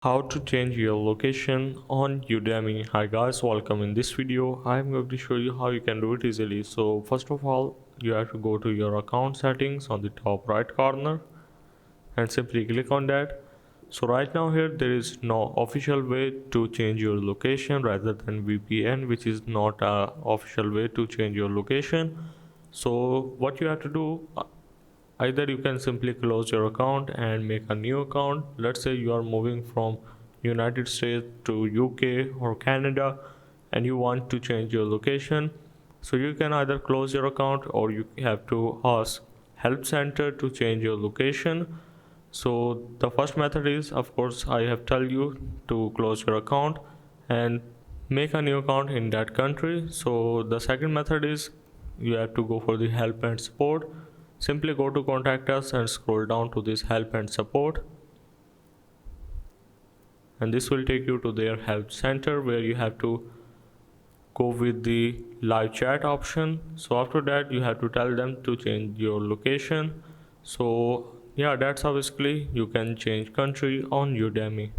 How to change your location on Udemy. Hi guys, welcome. In this video I'm going to show you how you can do it easily. So first of all, you have to go to your account settings on the top right corner and simply click on that. So right now here there is no official way to change your location rather than VPN, which is not a official way to change your location. So what you have to do, either you can simply close your account and make a new account. Let's say you are moving from United States to UK or Canada and you want to change your location. So you can either close your account or you have to ask help center to change your location. So the first method is, of course, I have tell you to close your account and make a new account in that country. So the second method is you have to go for the help and support. Simply go to contact us and scroll down to this help and support, and this will take you to their help center where you have to go with the live chat option. So after that you have to tell them to change your location. So yeah, that's how basically you can change country on Udemy.